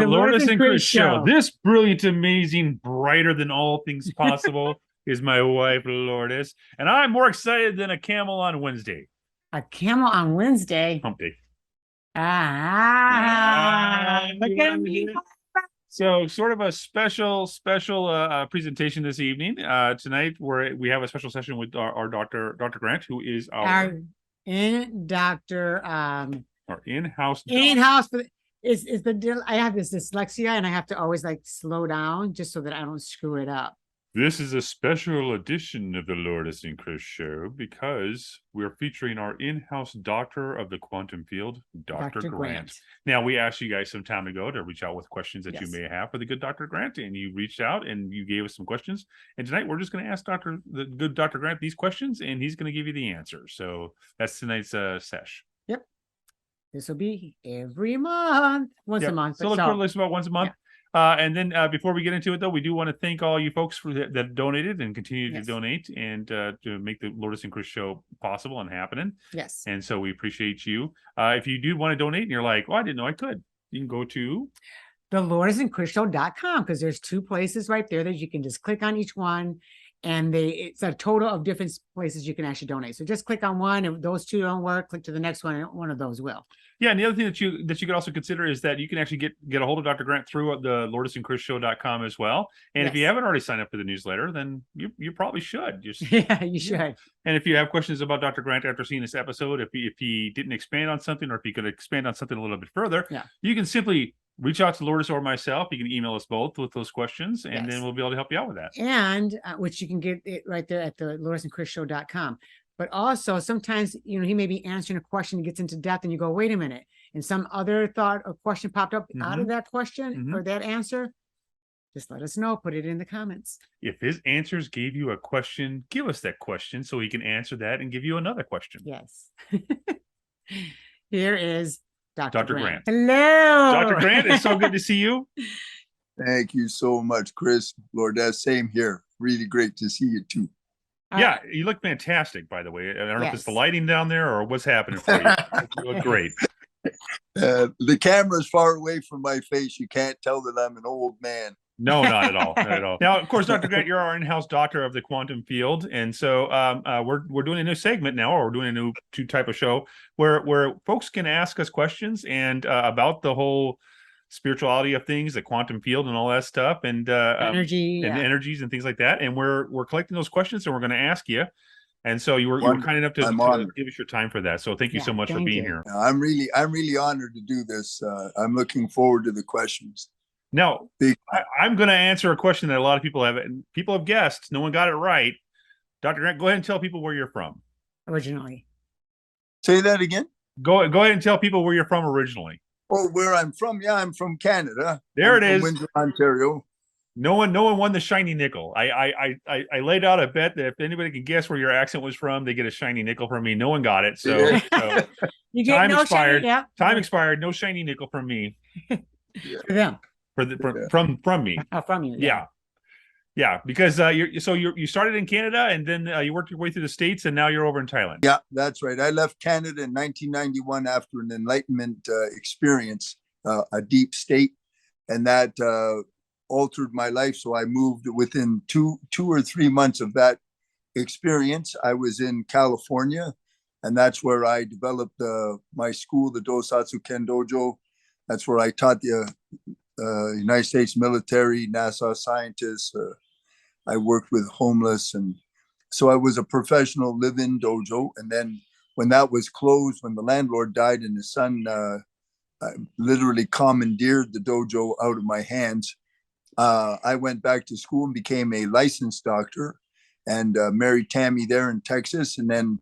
the Lourdes and Chris Show. This brilliant, amazing, brighter than all things possible is my wife, Lourdes. And I'm more excited than a camel on Wednesday. A camel on Wednesday? Hump day. Look at me. So sort of a special presentation this evening. Tonight we have a special session with our Dr. Grant, who is our in-house is the I have this dyslexia and I have to always like slow down just so that I don't screw it up. This is a special edition of the Lourdes and Chris Show because we're featuring our in-house doctor of the quantum field, Dr. Grant. Now, we asked you guys some time ago to reach out with questions that you may have for the good Dr. Grant, and you reached out and you gave us some questions. And tonight, we're just going to ask the good Dr. Grant these questions, and he's going to give you the answers. So that's tonight's sesh. Yep. This will be every month, once a month. So look for this about once a month. Yeah. And then before we get into it, though, we do want to thank all you folks that donated and continue to donate and to make the Lourdes and Chris Show possible and happening. Yes. And so we appreciate you. If you do want to donate and you're like, oh, I didn't know I could, you can go to TheLourdesAndChrisShow.com because there's 2 places right there that you can just click on each one. And it's a total of different places you can actually donate. So just click on one. If those 2 don't work, click to the next one, and one of those will. Yeah, and the other thing that you could also consider is that you can actually get a hold of Dr. Grant through the LourdesAndChrisShow.com as well. And if you haven't already signed up for the newsletter, then you probably should. Yeah, you should. And if you have questions about Dr. Grant after seeing this episode, if he didn't expand on something, or if he could expand on something a little bit further, you can simply reach out to Lourdes or myself. You can email us both with those questions, and then we'll be able to help you out with that. And which you can get it right there at the LourdesAndChrisShow.com. But also sometimes, he may be answering a question that gets into depth and you go, wait a minute. And some other thought or question popped up out of that question or that answer. Just let us know. Put it in the comments. If his answers gave you a question, give us that question so he can answer that and give you another question. Yes. Here is Dr. Grant. Hello. Dr. Grant, it's so good to see you. Thank you so much, Chris. Lourdes, same here. Really great to see you too. Yeah, you look fantastic, by the way. I don't know if it's the lighting down there or what's happening for you. You look great. The camera's far away from my face. You can't tell that I'm an old man. No, not at all. Not at all. Now, of course, Dr. Grant, you're our in-house doctor of the quantum field. And so we're doing a new segment now, or we're doing a new type of show where folks can ask us questions and about the whole spirituality of things, the quantum field and all that stuff, and energy and energies and things like that. And we're collecting those questions and we're going to ask you. And so you were kind enough to give us your time for that. So thank you so much for being here. I'm really honored to do this. I'm looking forward to the questions. Now, I'm going to answer a question that a lot of people have guessed. No one got it right. Dr. Grant, go ahead and tell people where you're from. Originally. Say that again. Go ahead and tell people where you're from originally. Oh, where I'm from? Yeah, I'm from Canada. It is. Windsor, Ontario. No one won the shiny nickel. I laid out a bet that if anybody can guess where your accent was from, they get a shiny nickel from me. No one got it. So, you get time expired. Time expired. No shiny nickel from me. For them. From me. Oh, from you. Yeah, because you started in Canada and then you worked your way through the States and now you're over in Thailand. Yeah, that's right. I left Canada in 1991 after an enlightenment experience, a deep state, and that altered my life. So I moved within two or 3 months of that experience. I was in California, and that's where I developed my school, the Dosatsu Ken Dojo. That's where I taught the United States military, NASA scientists. I worked with homeless, and so I was a professional live-in dojo. And then when that was closed, when the landlord died and his son literally commandeered the dojo out of my hands, I went back to school and became a licensed doctor and married Tammy there in Texas. And then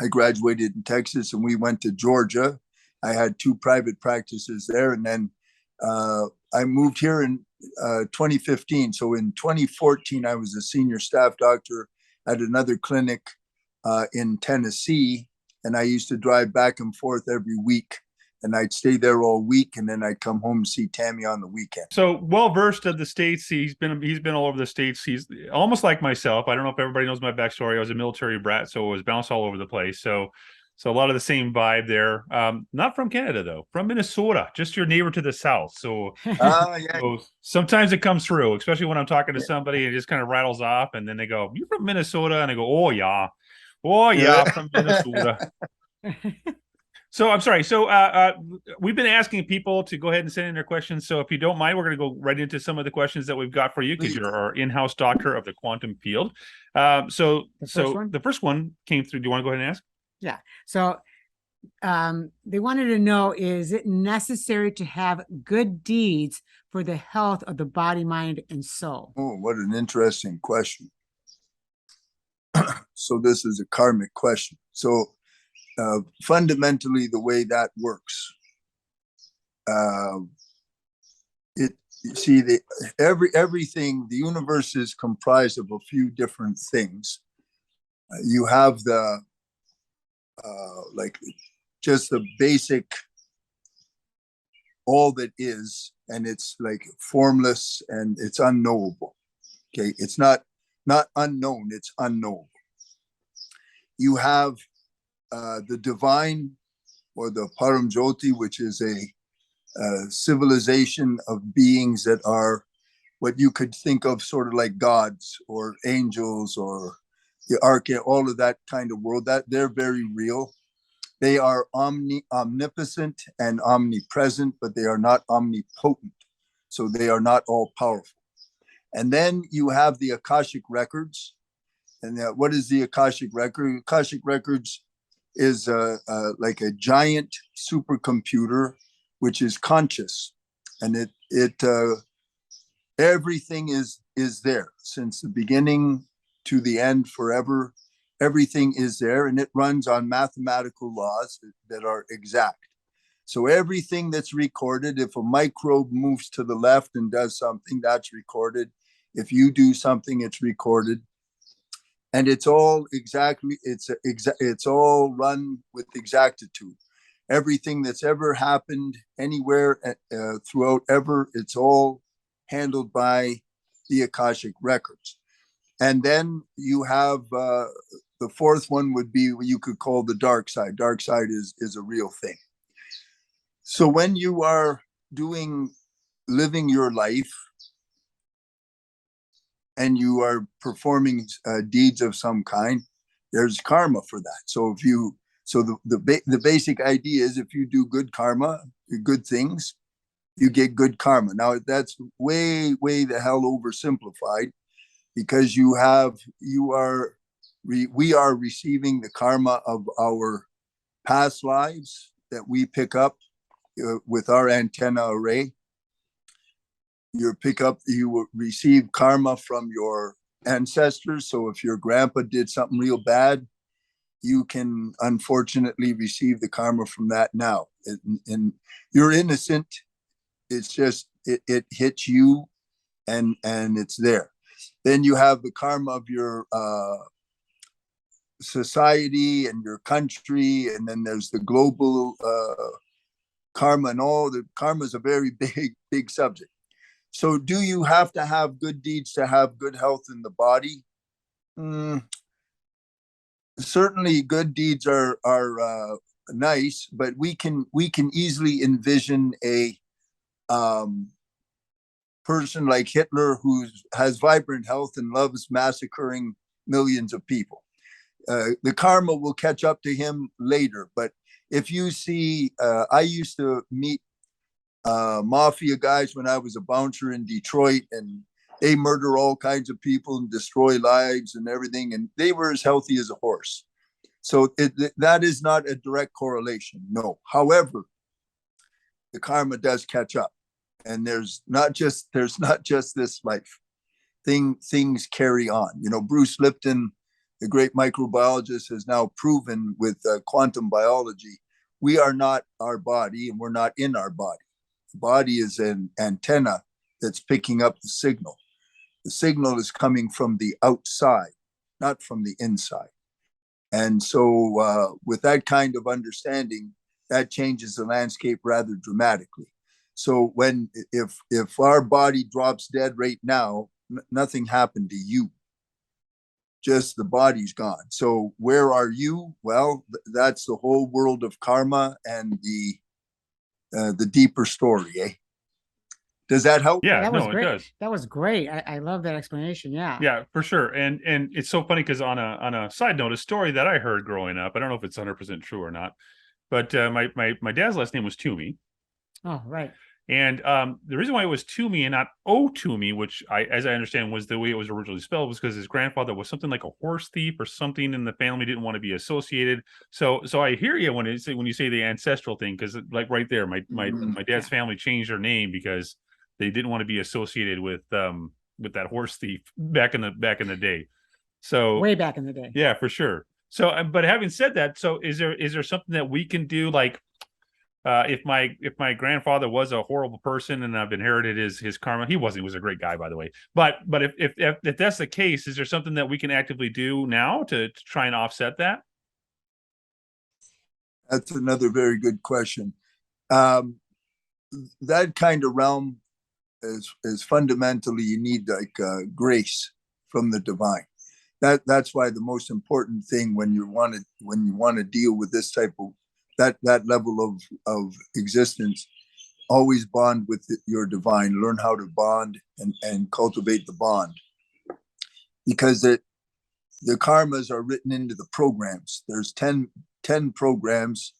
I graduated in Texas and we went to Georgia. I had 2 private practices there. And then I moved here in 2015. So in 2014, I was a senior staff doctor at another clinic in Tennessee. And I used to drive back and forth every week. And I'd stay there all week, and then I'd come home and see Tammy on the weekend. So well-versed of the States. He's been all over the States. He's almost like myself. I don't know if everybody knows my backstory. I was a military brat, so I was bounced all over the place. So So a lot of the same vibe there. Not from Canada though, from Minnesota, just your neighbor to the south. So, Yeah, so sometimes it comes through, especially when I'm talking to somebody and it just kind of rattles off, and then they go, "You're from Minnesota," and I go, oh yeah, from Minnesota." So I'm sorry. So we've been asking people to go ahead and send in their questions. So if you don't mind, we're going to go right into some of the questions that we've got for you because Please. you're our in-house doctor of the quantum field. So the first one came through. Do you want to go ahead and ask? Yeah. So they wanted to know, is it necessary to have good deeds for the health of the body, mind, and soul? Oh, what an interesting question. So this is a karmic question. So fundamentally, the way that works, it you see the everything, the universe is comprised of a few different things. You have the like just the basic, all that is, and it's like formless and it's unknowable. Okay, it's not unknown, it's unknowable. You have the divine, or the Param Jyoti, which is a civilization of beings that are what you could think of sort of like gods or angels or the all of that kind of world. That they're very real. They are omnipotent and omnipresent, but they are not omnipotent. So they are not all powerful. And then you have the Akashic records. And what is the Akashic record? Akashic records is like a giant supercomputer, which is conscious, and it everything is there since the beginning to the end, forever. Everything is there, and it runs on mathematical laws that are exact. So everything that's recorded, if a microbe moves to the left and does something, that's recorded. If you do something, it's recorded. And it's all exactly, it's all run with exactitude. Everything that's ever happened anywhere throughout ever, it's all handled by the Akashic records. And then you have the fourth one would be what you could call the dark side. Dark side is a real thing. So when you are living your life and you are performing deeds of some kind, there's karma for that. So the basic idea is, if you do good karma, good things, you get good karma. Now that's way the hell oversimplified, because we are receiving the karma of our past lives that we pick up with our antenna array. You will receive karma from your ancestors. So if your grandpa did something real bad, you can unfortunately receive the karma from that now. And you're innocent. It's just it hits you, and it's there. Then you have the karma of your society and your country, and then there's the global karma, and all the karma is a very big subject. So do you have to have good deeds to have good health in the body? Certainly good deeds are nice, but we can easily envision a person like Hitler who has vibrant health and loves massacring millions of people. The karma will catch up to him later. But if you see, I used to meet mafia guys when I was a bouncer in Detroit, and they murder all kinds of people and destroy lives and everything, and they were as healthy as a horse. So that is not a direct correlation, no. However, the karma does catch up, and there's not just this life. Things carry on. You know, Bruce Lipton, the great microbiologist, has now proven with quantum biology, we are not our body, and we're not in our body. The body is an antenna that's picking up the signal. The signal is coming from the outside, not from the inside. And so with that kind of understanding, that changes the landscape rather dramatically. So if our body drops dead right now, nothing happened to you. just the body's gone. So where are you? Well, that's the whole world of karma and the deeper story, eh? Does that help? Yeah, that was no, it great. does. That was great. I love that explanation. Yeah. Yeah, for sure. And it's so funny because on a side note, a story that I heard growing up, I don't know if it's 100% true or not, but my dad's last name was Toomey. Oh, right. And the reason why it was Toomey and not O Toomey, which as I understand was the way it was originally spelled, was because his grandfather was something like a horse thief or something, and the family didn't want to be associated. So I hear you when you say the ancestral thing, because like right there, my dad's family changed their name because they didn't want to be associated with that horse thief back in the day. So Way back in the day. yeah, for sure. So, but having said that, so is there something that we can do, like if my grandfather was a horrible person and I've inherited his karma? He wasn't. He was a great guy, by the way. But if that's the case, is there something that we can actively do now to try and offset that? That's another very good question. That kind of realm is fundamentally, you need like grace from the divine. That's why the most important thing when you want to deal with this type of that level of existence, always bond with your divine. Learn how to bond and cultivate the bond, because the karmas are written into the programs. There's 10 programs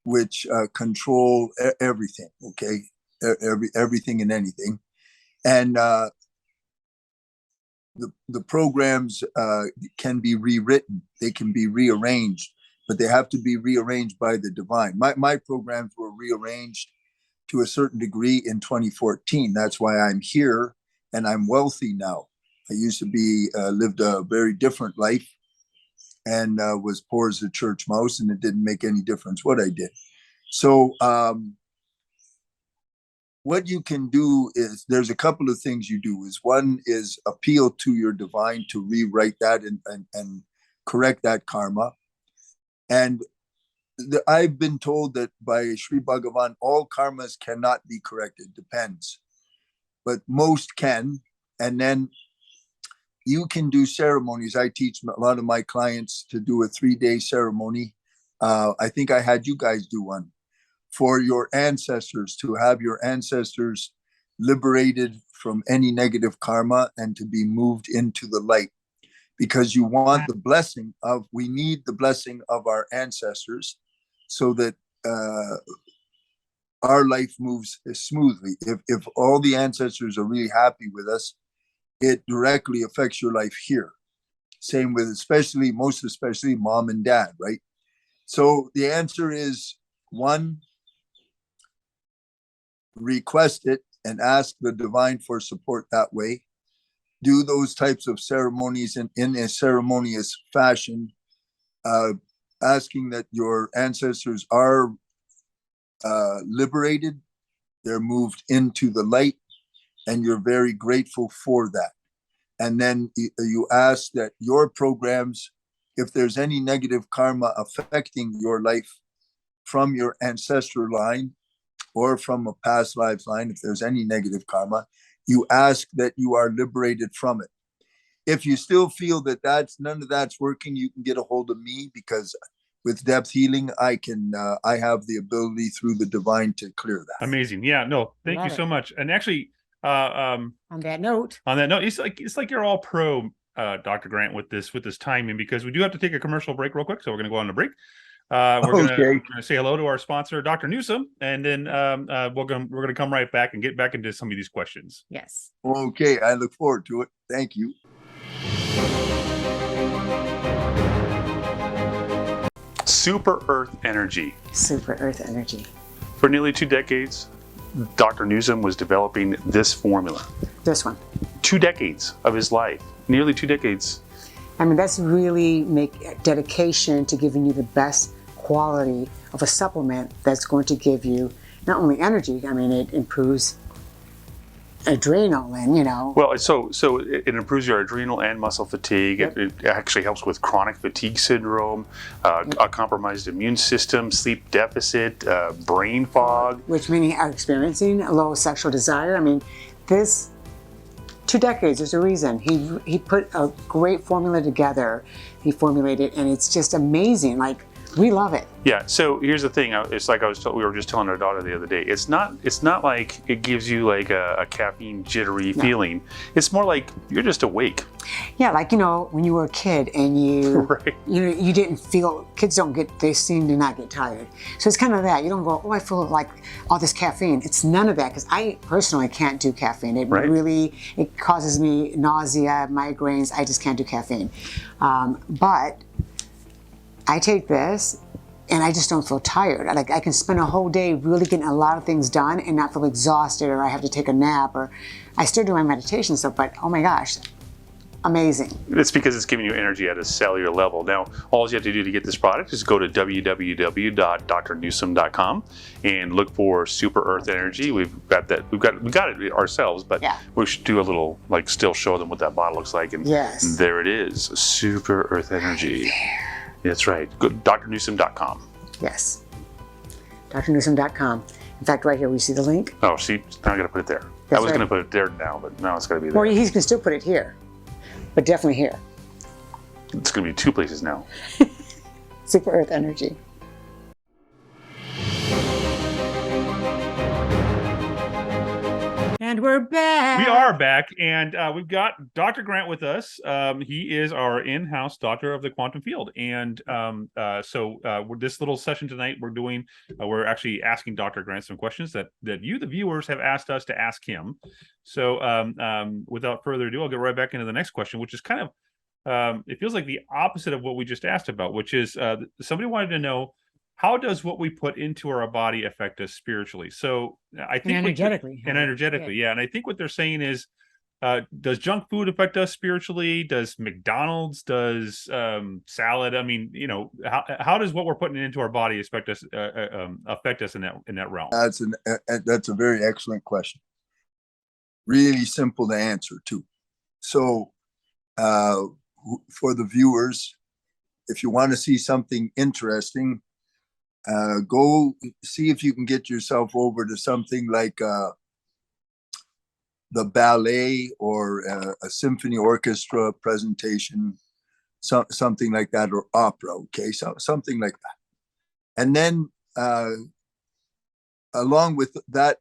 which control everything. Okay, everything and anything, and the programs can be rewritten. They can be rearranged, but they have to be rearranged by the divine. My programs were rearranged to a certain degree in 2014. That's why I'm here and I'm wealthy now. I used to be lived a very different life and was poor as a church mouse, and it didn't make any difference what I did. So what you can do is, there's a couple of things you do. One is appeal to your divine to rewrite that and correct that karma. And I've been told that by Sri Bhagavan, all karmas cannot be corrected. Depends, but most can. And then you can do ceremonies. I teach a lot of my clients to do a 3-day ceremony. I think I had you guys do one for your ancestors, to have your ancestors liberated from any negative karma and to be moved into the light. Because you want the blessing of, we need the blessing of our ancestors so that our life moves smoothly. If all the ancestors are really happy with us, it directly affects your life here. Same with most especially mom and dad, right? So the answer is, one, request it and ask the divine for support that way. Do those types of ceremonies in a ceremonious fashion, asking that your ancestors are liberated, they're moved into the light, and you're very grateful for that. And then you ask that your programs, if there's any negative karma affecting your life from your ancestral line or from a past lives line, if there's any negative karma, you ask that you are liberated from it. If you still feel that none of that's working, you can get a hold of me, because with depth healing, I have the ability through the divine to clear that. Amazing. Yeah, no, thank you so much. And actually, on that note, it's like you're all pro, Dr. Grant, with this timing, because we do have to take a commercial break real quick. So we're going to go on a break. We're gonna say hello to our sponsor, Dr. Newsom, and then we're gonna come right back and get back into some of these questions. Yes. Okay, I look forward to it. Thank you. Super Earth Energy. Super Earth Energy. For nearly 2 decades, Dr. Newsom was developing this formula. This one. 2 decades of his life, nearly 2 decades. I mean, that's really dedication to giving you the best quality of a supplement that's going to give you not only energy, I mean, it improves adrenal and, Well, so it improves your adrenal and muscle fatigue. Yep. It actually helps with chronic fatigue syndrome, a compromised immune system, sleep deficit, brain fog. Which many are experiencing a low sexual desire. I mean, this 2 decades. There's a reason. He put a great formula together. He formulated, and it's just amazing. Like, we love it. Yeah. So here's the thing. It's like we were just telling our daughter the other day. It's not like it gives you like a caffeine jittery feeling. It's more like you're just awake. Yeah, like, you know, when you were a kid and you didn't feel, kids they seem to not get tired. So it's kind of that. You don't go, oh, I feel like all this caffeine. It's none of that, because I personally can't do caffeine. It causes me nausea, migraines. I just can't do caffeine. But I take this and I just don't feel tired. Like, I can spend a whole day really getting a lot of things done and not feel exhausted, or I have to take a nap, or I still do my meditation stuff, but oh my gosh, amazing. It's because it's giving you energy at a cellular level. Now, all you have to do to get this product is go to www.drnewsom.com and look for Super Earth Energy. We've got it ourselves, but we should do a little, like, still show them what that bottle looks like. And there it is, Super Earth Energy. That's right. Go to drnewsom.com. Yes. drnewsom.com. In fact, right here, we see the link. Oh, see, now I got to put it there. I was going to put it there now, but now it's got to be there. Or he can still put it here, but definitely here. It's going to be 2 places now. Super Earth Energy. And we're back. We are back, and we've got Dr. Grant with us. He is our in-house doctor of the quantum field, and so this little session tonight we're actually asking Dr. Grant some questions that you, the viewers, have asked us to ask him. So without further ado, I'll get right back into the next question, which is kind of it feels like the opposite of what we just asked about, which is somebody wanted to know, how does what we put into our body affect us spiritually? So I think energetically. And I think what they're saying is, does junk food affect us spiritually? Does McDonald's? Does salad? I mean, you know, how does what we're putting into our body affect us in that realm? That's a very excellent question. Really simple to answer too. So for the viewers, if you want to see something interesting, go see if you can get yourself over to something like the ballet or a symphony orchestra presentation, something like that, or opera, okay? So something like that. And then along with that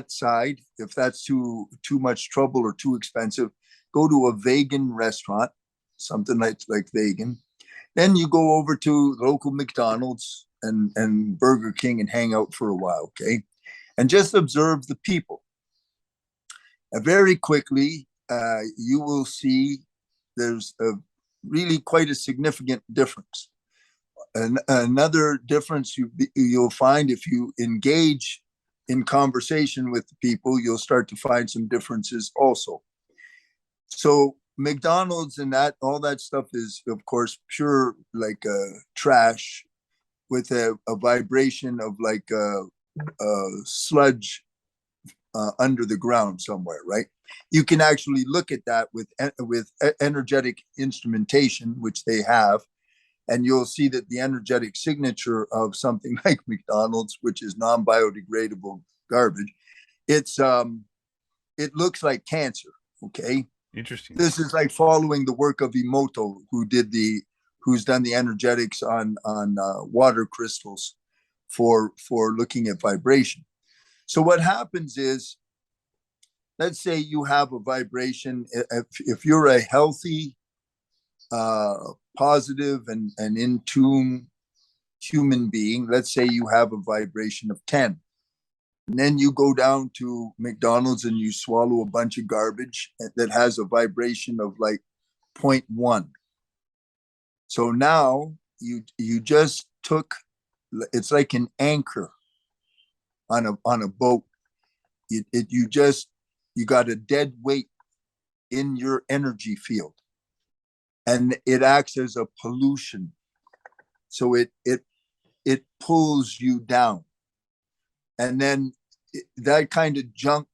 side, if that's too much trouble or too expensive, go to a vegan restaurant, something like vegan. Then you go over to local McDonald's and Burger King and hang out for a while, okay? And just observe the people. Very quickly, you will see there's really quite a significant difference. Another difference you'll find, if you engage in conversation with the people, you'll start to find some differences also. So McDonald's and all that stuff is, of course, pure like trash, with a vibration of like sludge under the ground somewhere, right? You can actually look at that with energetic instrumentation, which they have, and you'll see that the energetic signature of something like McDonald's, which is non-biodegradable garbage, it looks like cancer, okay? Interesting. This is like following the work of Emoto, who's done the energetics on water crystals for looking at vibration. So what happens is, let's say you have a vibration. If you're a healthy, positive, and in tune human being, let's say you have a vibration of 10. And then you go down to McDonald's and you swallow a bunch of garbage that has a vibration of like 0.1. So now you just took, it's like an anchor on a boat. You got a dead weight in your energy field, and it acts as a pollution. So it pulls you down, and then that kind of junk,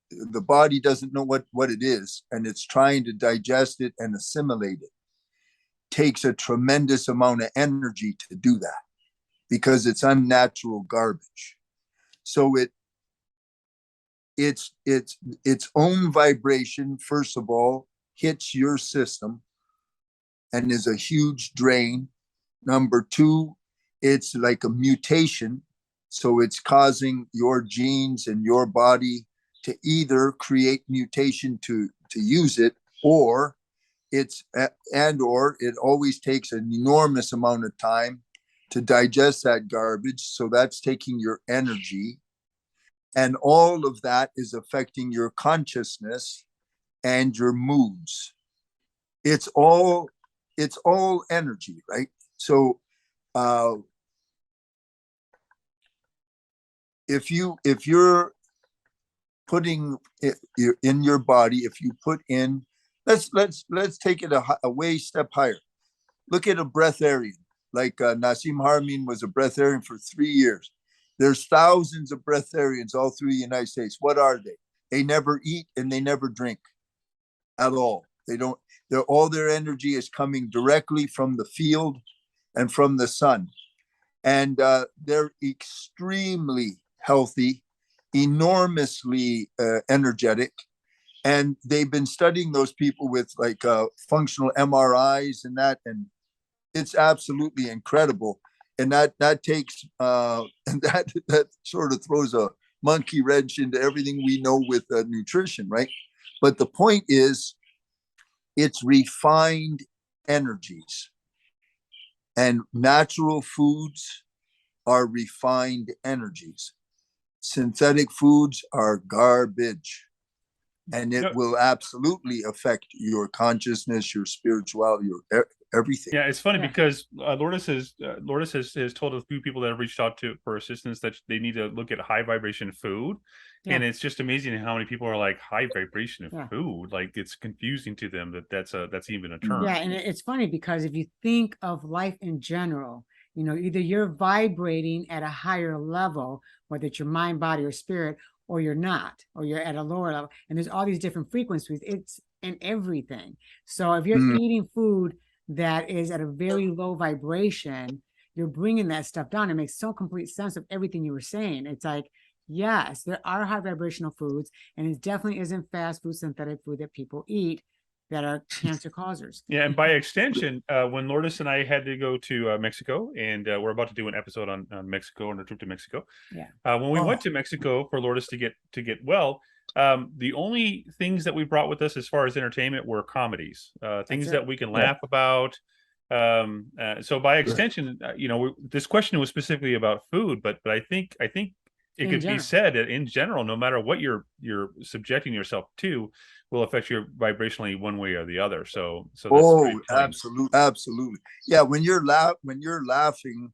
the body doesn't know what it is, and it's trying to digest it and assimilate it. Takes a tremendous amount of energy to do that, because it's unnatural garbage. So its own vibration, first of all, hits your system and is a huge drain. Number two, it's like a mutation. So it's causing your genes and your body to either create mutation to use it, or or it always takes an enormous amount of time to digest that garbage. So that's taking your energy. And all of that is affecting your consciousness and your moods. It's all energy, right? So if you're putting it in your body, if you put in, let's take it a way step higher. Look at a breatharian, like Nassim Haramein was a breatharian for 3 years. There's thousands of breatharians all through the United States. What are they? They never eat and they never drink at all. They don't. All their energy is coming directly from the field and from the sun, and they're extremely healthy, enormously energetic, and they've been studying those people with like functional MRIs and that, and it's absolutely incredible. And that takes and that sort of throws a monkey wrench into everything we know with nutrition, right? But the point is, it's refined energies, and natural foods are refined energies. Synthetic foods are garbage, and it will absolutely affect your consciousness, your spirituality, your everything. Yeah, it's funny because Lourdes has told a few people that have reached out to for assistance that they need to look at high vibration food. And it's just amazing how many people are like, high vibration of food. Like, it's confusing to them that's even a term. Yeah, and it's funny because if you think of life in general, you know, either you're vibrating at a higher level, whether it's your mind, body, or spirit, or you're not, or you're at a lower level. And there's all these different frequencies. It's in everything. So if you're eating food that is at a very low vibration, you're bringing that stuff down. It makes so complete sense of everything you were saying. It's like, yes, there are high vibrational foods, and it definitely isn't fast food, synthetic food that people eat that are cancer causers. Yeah, and by extension, when Lourdes and I had to go to Mexico, and we're about to do an episode on Mexico and a trip to Mexico. Yeah. When we went to Mexico for Lourdes to get well, the only things that we brought with us as far as entertainment were comedies, things that we can laugh about. So by extension, you know, this question was specifically about food, but I think it could be said that in general, no matter what you're subjecting yourself to, will affect you vibrationally one way or the other. So that's absolutely. Yeah, when you're laughing,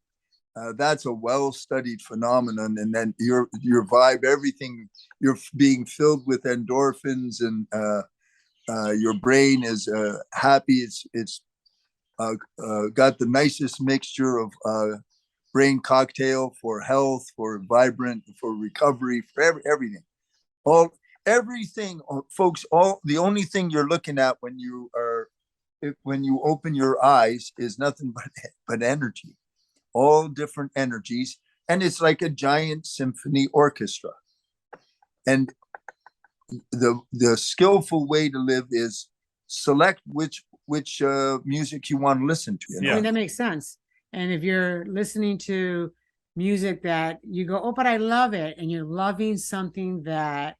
that's a well-studied phenomenon, and then your vibe, everything, you're being filled with endorphins, and your brain is happy. It's got the nicest mixture of brain cocktail for health, for vibrant, for recovery, for everything. Everything, folks. The only thing you're looking at when you open your eyes is nothing but energy, all different energies, and it's like a giant symphony orchestra. And the skillful way to live is select which music you want to listen to. I mean, that makes sense. And if you're listening to music that you go, oh, but I love it, and you're loving something that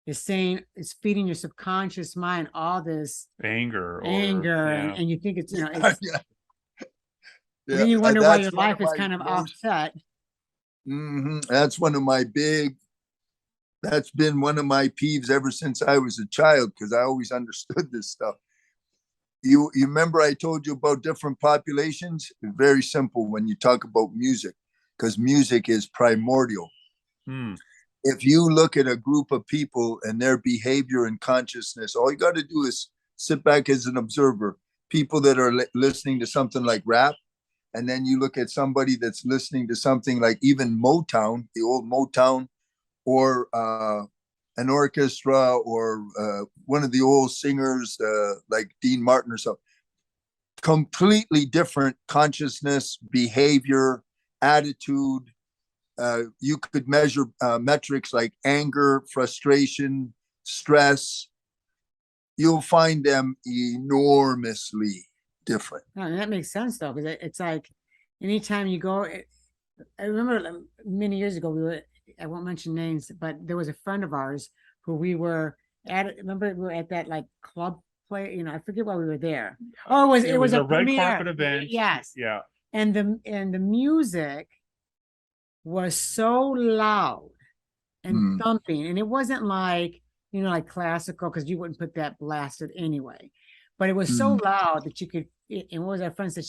is saying, it's feeding your subconscious mind all this anger, and you think it's, you know, it's, then you wonder why your life is kind of offset. That's been one of my peeves ever since I was a child, because I always understood this stuff. You remember I told you about different populations? It's very simple when you talk about music, because music is primordial. If you look at a group of people and their behavior and consciousness, all you got to do is sit back as an observer. People that are listening to something like rap, and then you look at somebody that's listening to something like even Motown, the old Motown, or an orchestra, or one of the old singers like Dean Martin or something. Completely different consciousness, behavior, attitude, You could measure metrics like anger, frustration, stress. You'll find them enormously different. No, and that makes sense though, because it's like anytime you go, I remember many years ago, I won't mention names, but there was a friend of ours who we were at, remember we were at that like club play, I forget why we were there. Oh, it was a red premiere. carpet event. Yes. Yeah. And the music was so loud and thumping, and it wasn't like, like classical, because you wouldn't put that blasted anyway. But it was so loud that you could, and what was our friend said?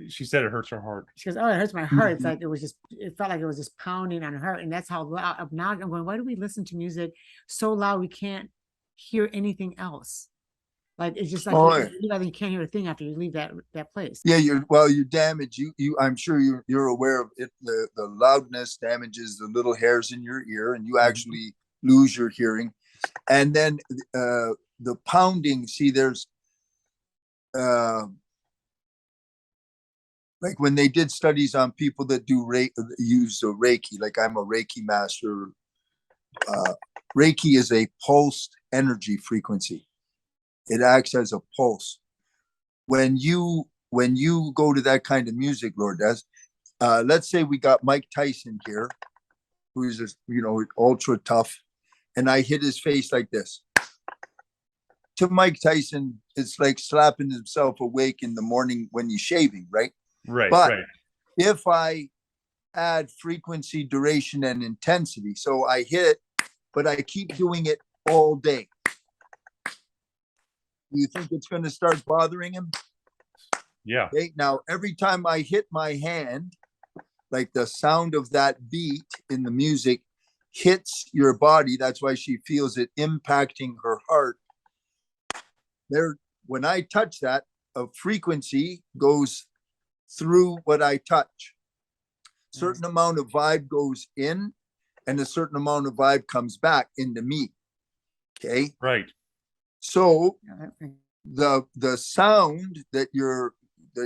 She said it hurts her heart. She goes, oh, it hurts my heart. It's like, it felt like it was just pounding on her. And that's how loud, now I'm going, why do we listen to music so loud we can't hear anything else? Like, it's just like, you can't hear a thing after you leave that place. Yeah, you damage, I'm sure you're aware of it. The loudness damages the little hairs in your ear, and you actually lose your hearing. And then the pounding, see, there's, like when they did studies on people that use Reiki, like I'm a Reiki master. Reiki is a pulsed energy frequency. It acts as a pulse. When you go to that kind of music, Lourdes, let's say we got Mike Tyson here, who's just, ultra tough, and I hit his face like this. To Mike Tyson, it's like slapping himself awake in the morning when he's shaving, right? Right. But if I add frequency, duration, and intensity, so I hit, but I keep doing it all day, do you think it's going to start bothering him? Yeah. Okay, now, every time I hit my hand, like the sound of that beat in the music hits your body. That's why she feels it impacting her heart. When I touch that, a frequency goes through what I touch. Certain amount of vibe goes in, and a certain amount of vibe comes back into me. Okay. Right. So the sound that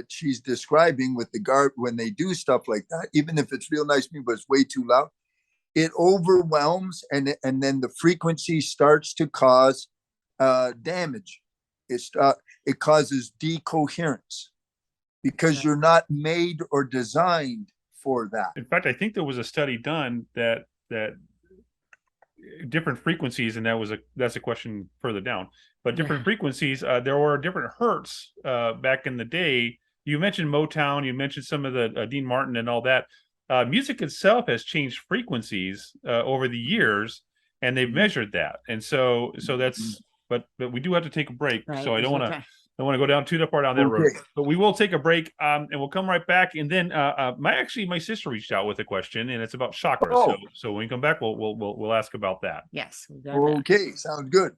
she's describing with the guard, when they do stuff like that, even if it's real nice music, but it's way too loud, it overwhelms, and then the frequency starts to cause damage. It causes decoherence because you're not made or designed for that. In fact, I think there was a study done that different frequencies, and that's a question further down, but different frequencies, there were different hertz back in the day. You mentioned Motown, you mentioned some of the Dean Martin and all that. Music itself has changed frequencies over the years, and they've measured that. And so that's, but we do have to take a break. Right. So I don't want to go down too far down that road, but we will take a break, and we'll come right back. And then my sister reached out with a question, and it's about chakras. So when we come back, we'll ask about that. Yes. Okay. Sounds good.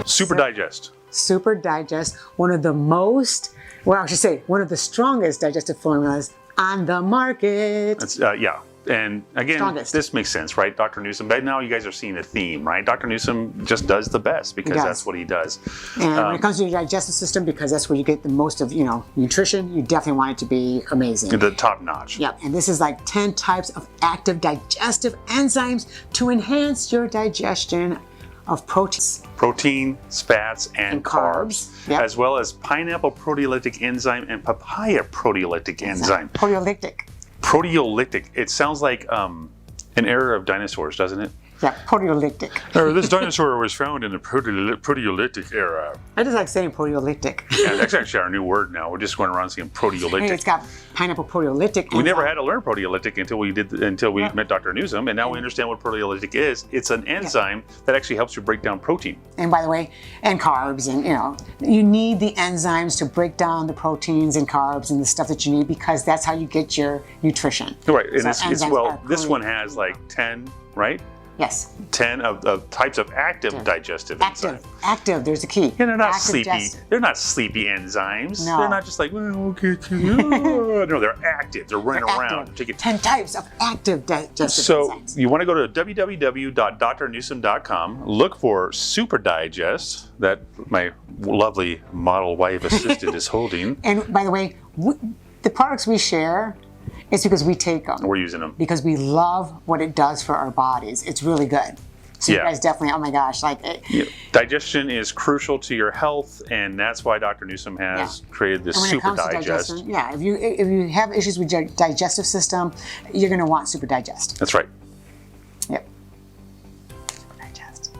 Super Digest. Super Digest, one of the strongest digestive formulas on the market. That's, and again, this makes sense, right? Dr. Newsom, but now you guys are seeing a theme, right? Dr. Newsom just does the best because that's what he does. And when it comes to your digestive system, because that's where you get the most of, nutrition, you definitely want it to be amazing. The top notch. Yep. And this is like 10 types of active digestive enzymes to enhance your digestion of protein, fats, and carbs, as well as pineapple proteolytic enzyme and papaya proteolytic enzyme. Proteolytic. It sounds like an era of dinosaurs, doesn't it? Yeah, proteolytic. This dinosaur was found in the proteolytic era. I just like saying proteolytic. Yeah, that's actually our new word now. We're just going around saying proteolytic. And it's got pineapple proteolytic. We never had to learn proteolytic until we met Dr. Newsom, and now we understand what proteolytic is. It's an enzyme that actually helps you break down protein. And by the way, and carbs, and you need the enzymes to break down the proteins and carbs and the stuff that you need, because that's how you get your nutrition. Right, and this one has like 10, right? Yes. 10 of types of active digestive enzymes. Active. There's a key. Yeah, they're not Active sleepy. They're not sleepy enzymes. No. They're not just like, well, we'll get to you. No, they're active. They're running around. Active. Taking 10 types of active digestive So enzymes. you want to go to www.drnewsom.com, look for Super Digest that my lovely model wife assistant is holding. And by the way, the products we share, it's because we take them. We're using them. Because we love what it does for our bodies. It's really good. So you guys definitely, oh my gosh, like it. Yeah. Digestion is crucial to your health, and that's why Dr. Newsom has created this Super Digest. If you have issues with your digestive system, you're going to want Super Digest. That's right. Yep. Super Digest.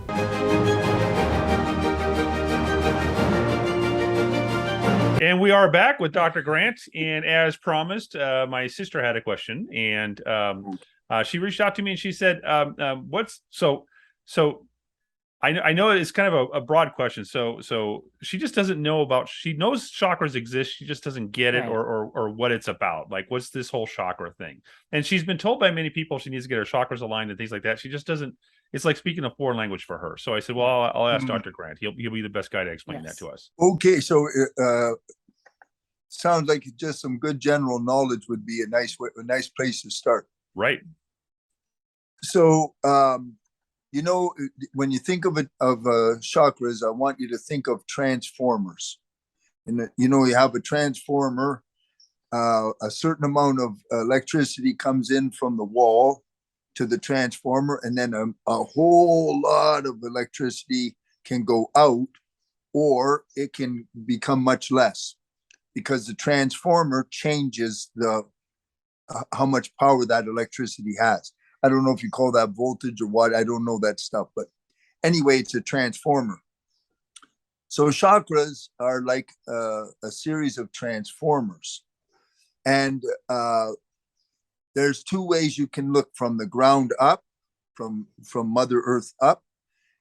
And we are back with Dr. Grant, and as promised, my sister had a question, and she reached out to me and she said, So I know it's kind of a broad question. So she just doesn't know about, she knows chakras exist. She just doesn't get it or what it's about. Like, what's this whole chakra thing? And she's been told by many people she needs to get her chakras aligned and things like that. She just doesn't, it's like speaking a foreign language for her. So I said, well, I'll ask Dr. Grant. He'll be the best guy to explain that to us. Okay. So sounds like just some good general knowledge would be a nice place to start. Right. So, when you think of chakras, I want you to think of transformers. And you have a transformer. A certain amount of electricity comes in from the wall to the transformer, and then a whole lot of electricity can go out, or it can become much less, because the transformer changes how much power that electricity has. I don't know if you call that voltage or what. I don't know that stuff. But anyway, it's a transformer. So chakras are like a series of transformers. And there's two ways you can look: from the ground up, from Mother Earth up,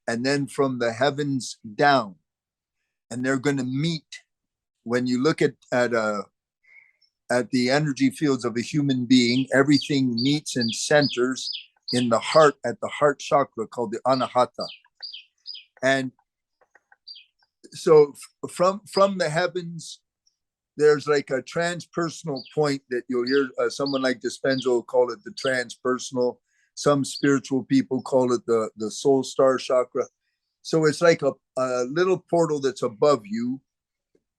and then from the heavens down. And they're going to meet. When you look at the energy fields of a human being, everything meets and centers in the heart, at the heart chakra called the Anahata. And so from the heavens, there's like a transpersonal point that you'll hear someone like Dispenza will call it the transpersonal. Some spiritual people call it the soul star chakra. So it's like a little portal that's above you,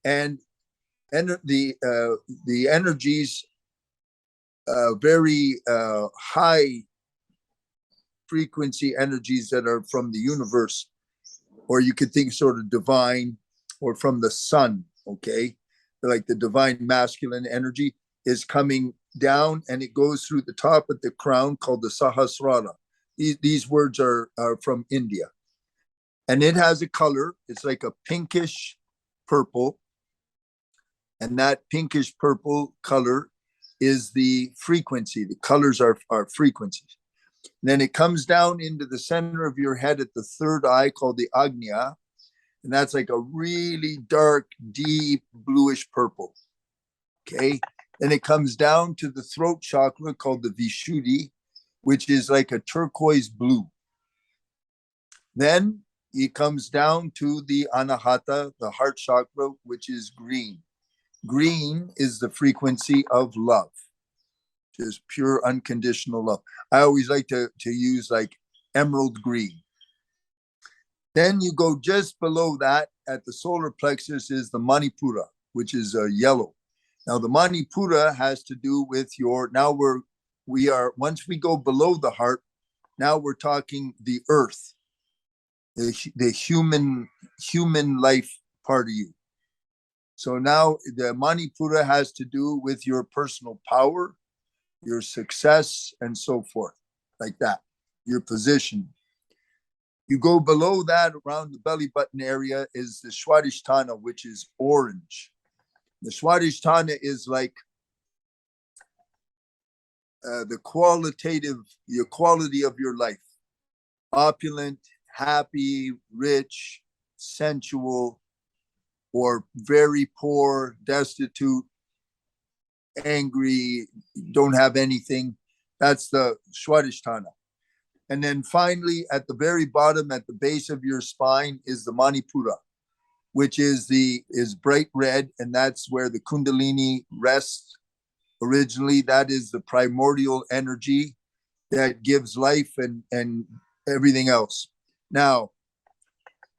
and the energies, very high frequency energies that are from the universe, or you could think sort of divine, or from the sun. Okay, like the divine masculine energy is coming down, and it goes through the top of the crown called the Sahasrara. These words are from India, and it has a color. It's like a pinkish purple. And that pinkish purple color is the frequency. The colors are frequencies. And then it comes down into the center of your head at the third eye called the Agnya. And that's like a really dark, deep, bluish purple. Okay. Then it comes down to the throat chakra called the Vishuddhi, which is like a turquoise blue. Then it comes down to the Anahata, the heart chakra, which is green. Green is the frequency of love, just pure unconditional love. I always like to use like emerald green. Then you go just below that at the solar plexus is the Manipura, which is yellow. Now the Manipura has to do with once we go below the heart, now we're talking the earth, the human life part of you. So now the Manipura has to do with your personal power, your success, and so forth, like that, your position. You go below that, around the belly button area, is the Swadhisthana, which is orange. The Swadhisthana is like the quality of your life: opulent, happy, rich, sensual, or very poor, destitute, angry, don't have anything. That's the Swadhisthana. And then finally, at the very bottom, at the base of your spine, is the Manipura, which is bright red, and that's where the Kundalini rests originally. That is the primordial energy that gives life and everything else. Now,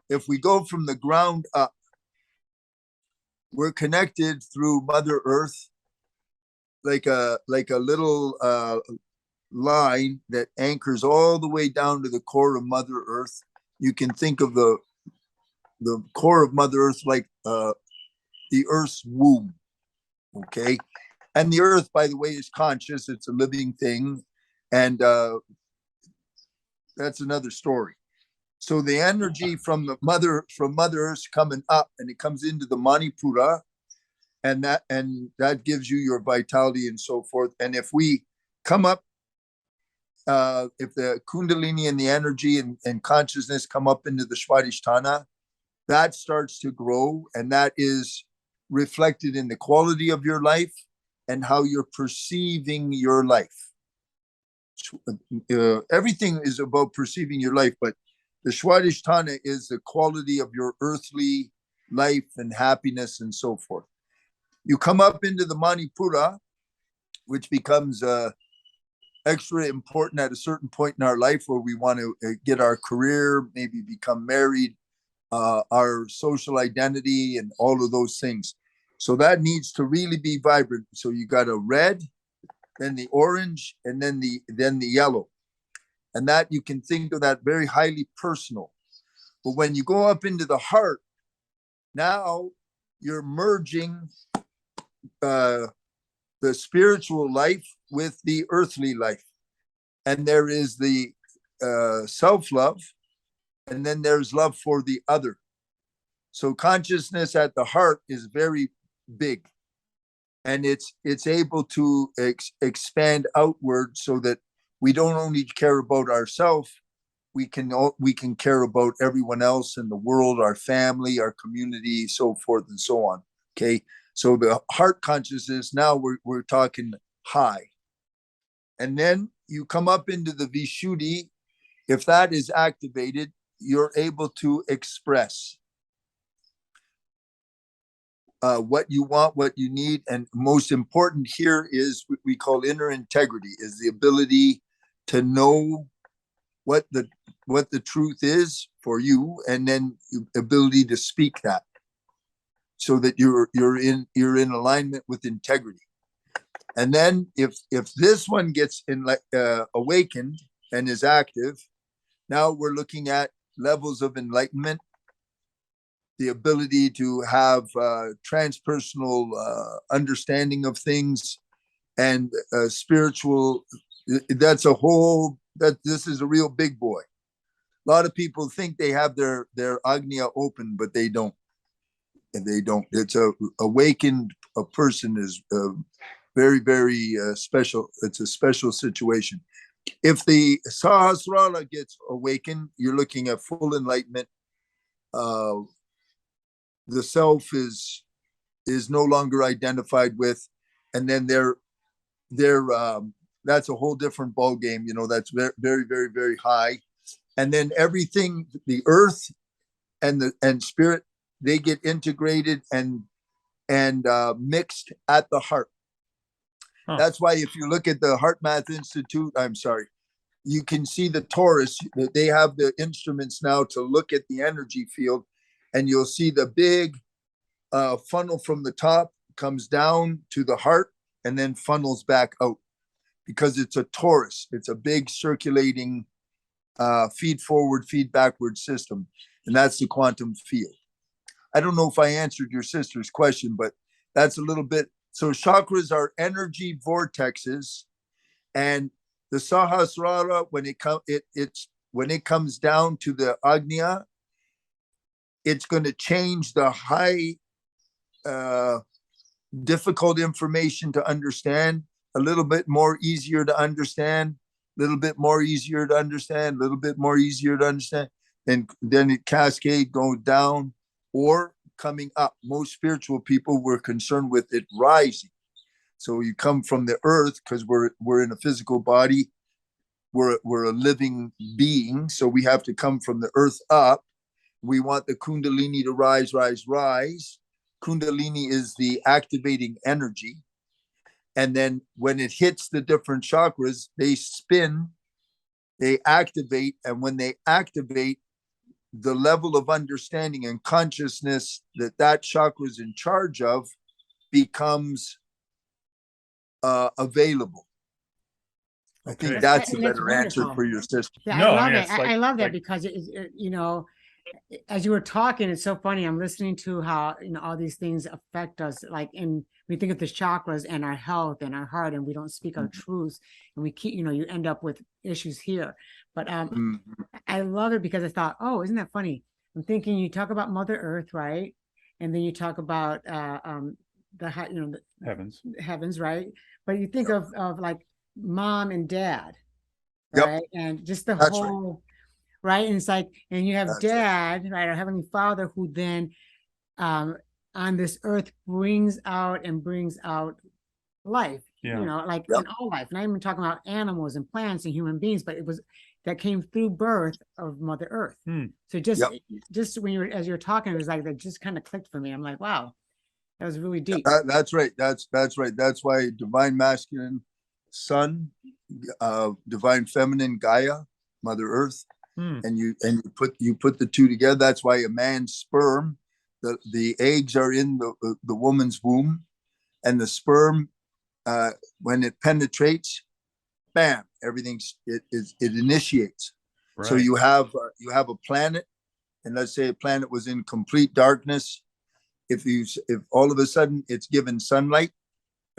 if we go from the ground up, we're connected through Mother Earth, like a little line that anchors all the way down to the core of Mother Earth. You can think of the core of Mother Earth like the Earth's womb. Okay, and the Earth, by the way, is conscious. It's a living thing, and that's another story. So the energy from Mother Earth coming up, and it comes into the Manipura, and that gives you your vitality and so forth. And if we come up, if the Kundalini and the energy and consciousness come up into the Swadhisthana, that starts to grow, and that is reflected in the quality of your life and how you're perceiving your life. Everything is about perceiving your life, but the Swadhisthana is the quality of your earthly life and happiness and so forth. You come up into the Manipura, which becomes extra important at a certain point in our life where we want to get our career, maybe become married, our social identity, and all of those things. So that needs to really be vibrant. So you got a red, then the orange, and then the yellow. And that you can think of that very highly personal. But when you go up into the heart, now you're merging the spiritual life with the earthly life. And there is the self-love, and then there's love for the other. So consciousness at the heart is very big, and it's able to expand outward so that we don't only care about ourselves, we can care about everyone else in the world, our family, our community, so forth and so on. Okay, so the heart consciousness, now we're talking high. And then you come up into the Vishuddhi. If that is activated, you're able to express what you want, what you need. And most important here is what we call inner integrity, is the ability to know what the truth is for you, and then ability to speak that, so that you're in alignment with integrity. And then if this one gets awakened and is active, now we're looking at levels of enlightenment, the ability to have transpersonal understanding of things, and spiritual. This is a real big boy. A lot of people think they have their agnya open, but they don't. And they don't. It's awakened. A person is very, very special. It's a special situation. If the Sahasrara gets awakened, you're looking at full enlightenment. The self is no longer identified with, and then they're that's a whole different ball game. That's very, very, very, very high. And then everything, the earth and spirit, they get integrated and mixed at the heart. Huh. That's why if you look at the Heart Math Institute, you can see the torus. They have the instruments now to look at the energy field, and you'll see the big funnel from the top comes down to the heart and then funnels back out, because it's a torus. It's a big circulating feed forward, feed backward system, and that's the quantum field. I don't know if I answered your sister's question, but that's a little bit. So chakras are energy vortexes, and the Sahasrara, when it comes down to the Agnya, it's going to change the high difficult information to understand, a little bit more easier to understand, a little bit more easier to understand, a little bit more easier to understand, and then it cascade going down or coming up. Most spiritual people were concerned with it rising. So you come from the earth, because we're in a physical body, we're a living being, so we have to come from the earth up. We want the Kundalini to rise, rise, rise. Kundalini is the activating energy. And then when it hits the different chakras, they spin, they activate. And when they activate, the level of understanding and consciousness that that chakra is in charge of becomes available. I think that's a better answer for your sister. Yeah, No, I I love mean, it. it's like- I love that like- because you know, as you were talking, it's so funny. I'm listening to how, you know, all these things affect us. Like, and we think of the chakras and our health and our heart, and we don't speak our truths, and we keep, you know, you end up with issues here. But I love it because I thought, oh, isn't that funny? I'm thinking you talk about Mother Earth, right? And then you talk about the you know, Heavens. heavens, right? But you think of like mom and dad, Yep. right? And just the That's right. whole right. And it's like, and you have That's dad, right, our Heavenly Father, who then on this earth brings out life, Yeah. you know, like Yep. in all life. Not even talking about animals and plants and human beings, but it was that came through birth of Mother Earth. So just when you're as you're talking, it was like that just kind of clicked for me. I'm like, wow, that was really deep. That's right. That's right. That's why divine masculine, sun, divine feminine, Gaia, Mother Earth, and you put the two together. That's why a man's sperm, the eggs are in the woman's womb, and the sperm, when it penetrates, bam, it initiates. Right. So you have a planet, and let's say a planet was in complete darkness. If all of a sudden it's given sunlight,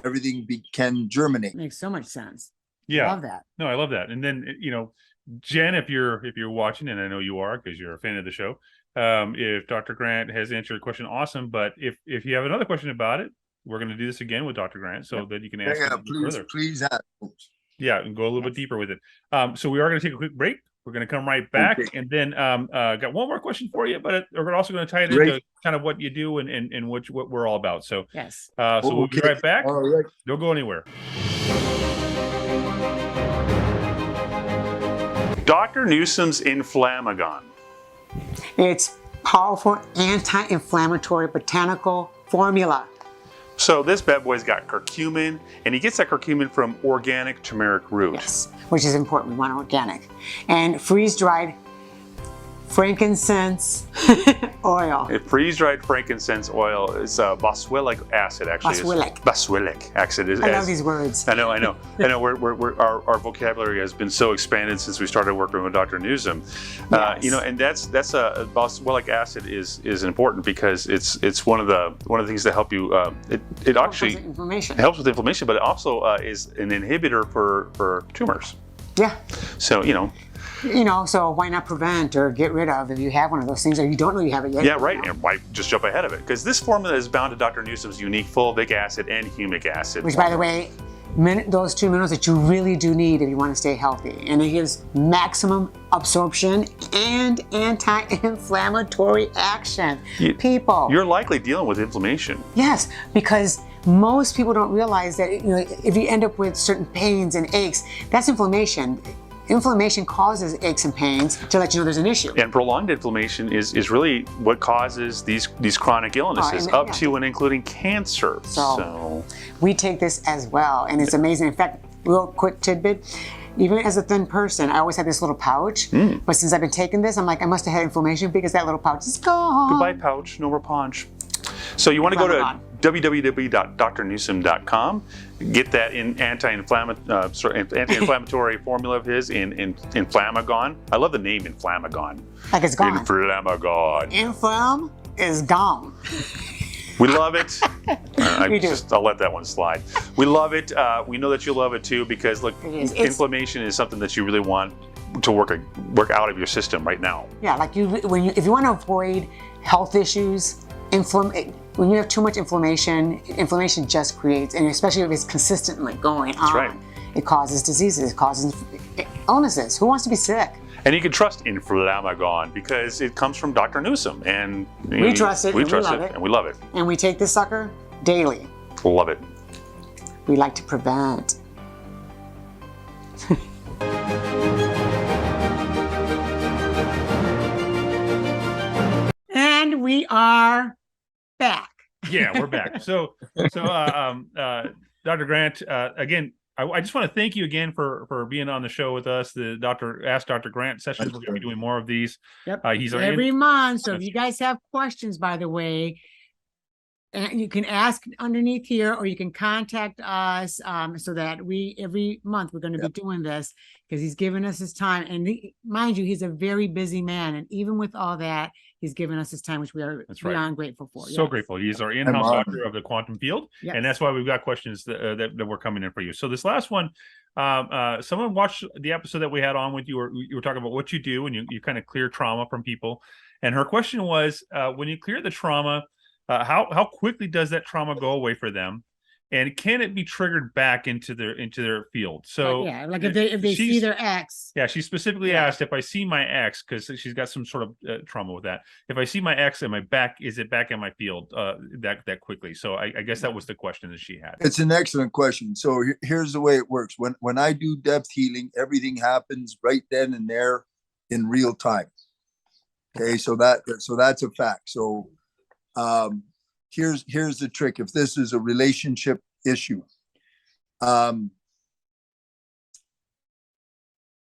everything can germinate. Makes so much sense. Yeah. Love that. No, I love that. And then, you know, Jen, if you're watching, and I know you are because you're a fan of the show, if Dr. Grant has answered your question, awesome. But if you have another question about it, we're going to do this again with Dr. Grant so that you can ask it further. Please ask. Yeah, and go a little bit deeper with it. So we are going to take a quick break. We're going to come right back, and then got one more question for you, but we're also going to tie it into kind of what you do and what we're all about. So yes, so we'll be right back. All right. Don't go anywhere. Dr. Newsom's Inflamagon. it's powerful anti-inflammatory botanical formula. So this bad boy's got curcumin, and he gets that curcumin from organic turmeric root. Yes, which is important. We want organic and freeze-dried frankincense oil. Freeze-dried frankincense oil is boswellic acid, actually. Boswellic acid. I love these words. I know. Our vocabulary has been so expanded since we started working with Dr. Newsom. Yes. You know, and that's boswellic acid is important because it's one of the things that help you. It actually helps with inflammation, but it also is an inhibitor for tumors. Yeah. So so why not prevent or get rid of if you have one of those things or you don't know you have it yet? Yeah, right. And why just jump ahead of it? Because this formula is bound to Dr. Newsom's unique fulvic acid and humic acid. Which, by the way, those two minerals that you really do need if you want to stay healthy. And it gives maximum absorption and anti-inflammatory action. People. You're likely dealing with inflammation. Yes, because most people don't realize that if you end up with certain pains and aches, that's inflammation. Inflammation causes aches and pains to let you know there's an issue. And prolonged inflammation is really what causes these chronic illnesses, to and including cancer. So we take this as well, and it's amazing. In fact, real quick tidbit, even as a thin person, I always had this little pouch, but since I've been taking this, I'm like, I must have had inflammation because that little pouch is gone. Goodbye pouch, no more punch. So you want to go to www.drnewsom.com, get that anti-inflammatory formula of his in Inflamagon. I love the name Inflamagon. Like it's gone. Inflamagon. Inflam is gone. We love it. We do. I'll let that one slide. We love it. We know that you love it too because look, inflammation is something that you really want to work out of your system right now. Yeah, like if you want to avoid health issues, when you have too much inflammation just creates, and especially if it's consistently going on, right. It causes diseases, it causes illnesses. Who wants to be sick? And you can trust Inflamagon because it comes from Dr. Newsom, and we trust it. We trust it, and we love it. And we take this sucker daily. Love it. We like to prevent. we are back. Yeah, we're back. So, Dr. Grant, again, I just want to thank you again for being on the show with us. The Ask Dr. Grant sessions. We're going to be doing more of these. Yep. He's our every month. So if you guys have questions, by the way, and you can ask underneath here, or you can contact us, so that every month we're going to be doing this, because he's given us his time. And mind you, he's a very busy man. And even with all that, he's given us his time, which we are beyond grateful for. So grateful. He's our in-house doctor of the quantum field. Yes. And that's why we've got questions that were coming in for you. So this last one, someone watched the episode that we had on with you, or you were talking about what you do, and you kind of clear trauma from people. And her question was, when you clear the trauma, how quickly does that trauma go away for them, and can it be triggered back into their field? So like if they see their ex. Yeah, she specifically asked, if I see my ex, because she's got some sort of trauma with that. If I see my ex in my back, is it back in my field that quickly? So I guess that was the question that she had. It's an excellent question. So here's the way it works. When I do depth healing, everything happens right then and there in real time. Okay, so that's a fact. So here's the trick. If this is a relationship issue,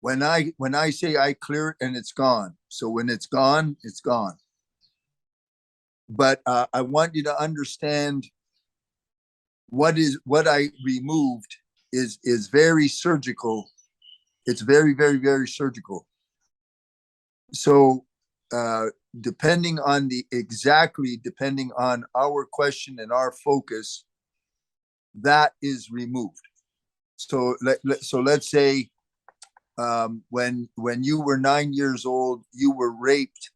when I say I clear it and it's gone, so when it's gone, it's gone. But I want you to understand what I removed is very surgical. It's very, very, very surgical. So depending on our question and our focus, that is removed. So let's say when you were 9 years old, you were raped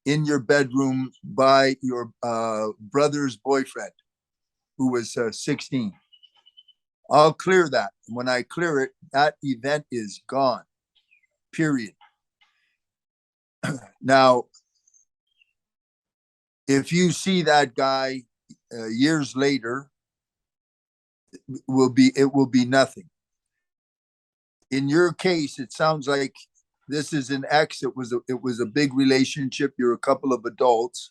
in your bedroom by your brother's boyfriend, who was 16. I'll clear that. When I clear it, that event is gone, period. Now, if you see that guy years later, it will be nothing. In your case, it sounds like this is an ex. It was a big relationship. You're a couple of adults.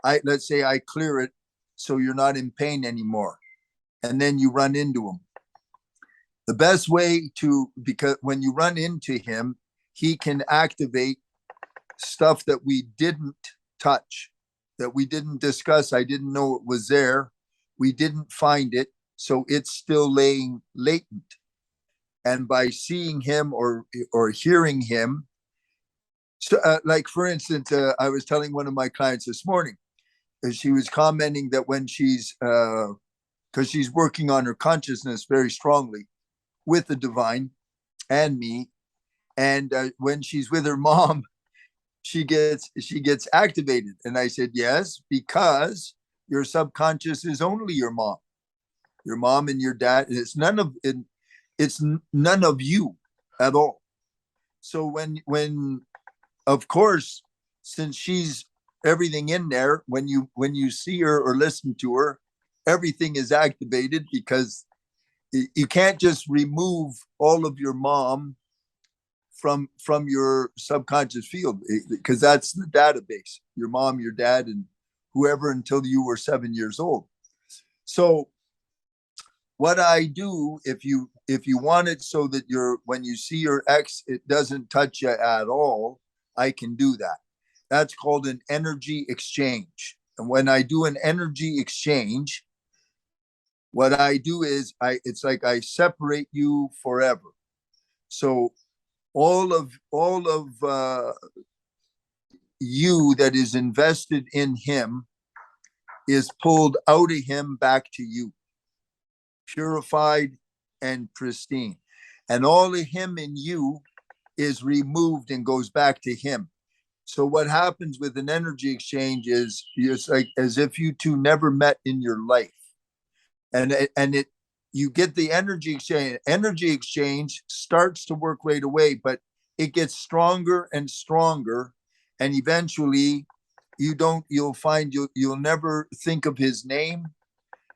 Let's say I clear it so you're not in pain anymore, and then you run into him. The best way because when you run into him, he can activate stuff that we didn't touch, that we didn't discuss. I didn't know it was there. We didn't find it. So it's still laying latent. And by seeing him or hearing him, so, like for instance, I was telling one of my clients this morning, she was commenting that when she's, because she's working on her consciousness very strongly with the divine and me, and when she's with her mom, she gets activated. And I said, yes, because your subconscious is only your mom and your dad. It's none of you at all. So when of course, since she's everything in there, when you see her or listen to her, everything is activated, because you can't just remove all of your mom from your subconscious field, because that's the database, your mom, your dad, and whoever, until you were 7 years old. So what I do, if you want it so that when you see your ex, it doesn't touch you at all, I can do that. That's called an energy exchange. And when I do an energy exchange, what I do is it's like I separate you forever. So all of you that is invested in him is pulled out of him back to you, purified and pristine. And all of him in you is removed and goes back to him. So what happens with an energy exchange is it's like as if you two never met in your life. And you get the energy exchange. Energy exchange starts to work right away, but it gets stronger and stronger. And eventually you'll find you'll never think of his name.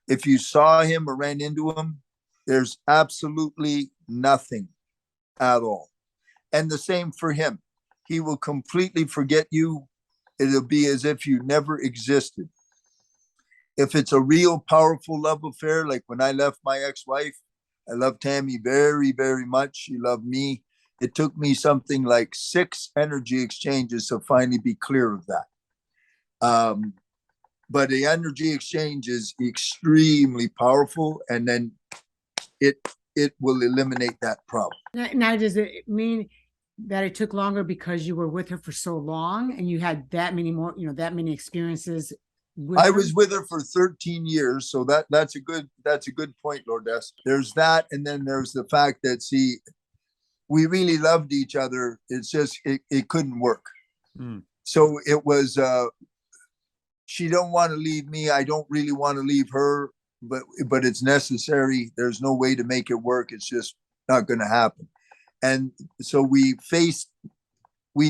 If you saw him or ran into him, there's absolutely nothing at all. And the same for him. He will completely forget you. it'll be as if you never existed. If it's a real powerful love affair, like when I left my ex-wife, I loved Tammy very, very much. She loved me. It took me something like 6 energy exchanges to finally be clear of that. But the energy exchange is extremely powerful, and then it will eliminate that problem. Now, does it mean that it took longer because you were with her for so long and you had that many more, that many experiences with I her? was with her for 13 years, so that's a good point, Lourdes. There's that, and then there's the fact that, see, we really loved each other. It's just it couldn't work. So it was she don't want to leave me. I don't really want to leave her, but it's necessary. There's no way to make it work. It's just not going to happen. And so we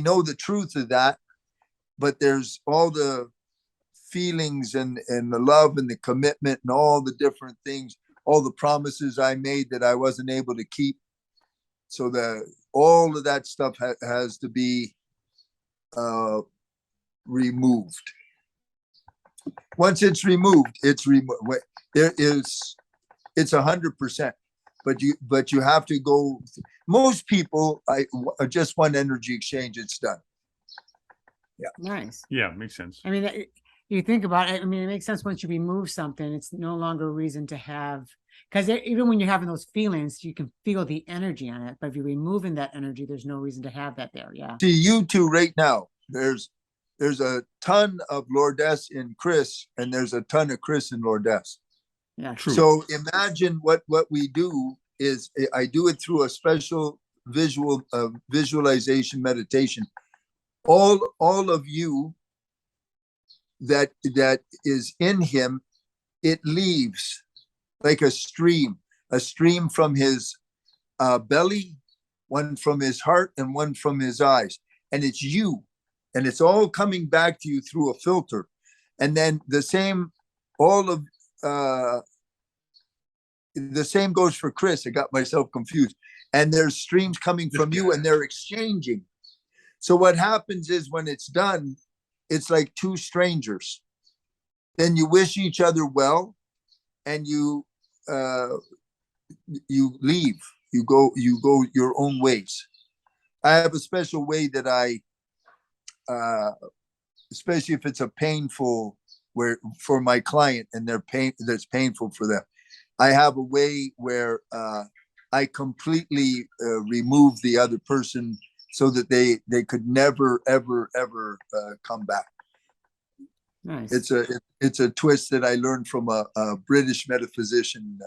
know the truth of that, but there's all the feelings and the love and the commitment and all the different things, all the promises I made that I wasn't able to keep. So all of that stuff has to be removed. Once it's removed, it's 100%. But you have to go. Most people, just one energy exchange, it's done. Yeah. Nice. Yeah, makes sense. I mean, you think about it. I mean, it makes sense once you remove something. It's no longer a reason to have, because even when you're having those feelings, you can feel the energy on it. But if you're removing that energy, there's no reason to have that there. Yeah. See, you two right now, there's a ton of Lourdes in Chris, and there's a ton of Chris in Lourdes. Yeah. True. So imagine what we do is I do it through a special visualization meditation. All of you that is in him, it leaves like a stream from his belly, one from his heart, and one from his eyes. And it's you. And it's all coming back to you through a filter. And then the same goes for Chris. I got myself confused. And there's streams coming from you, and they're exchanging. So what happens is when it's done, it's like two strangers. Then you wish each other well, and you leave. You go your own ways. I have a special way that I, especially if it's a painful for my client and that's painful for them. I have a way where I completely remove the other person so that they could never, ever, ever come back. Nice. It's a twist that I learned from a British metaphysician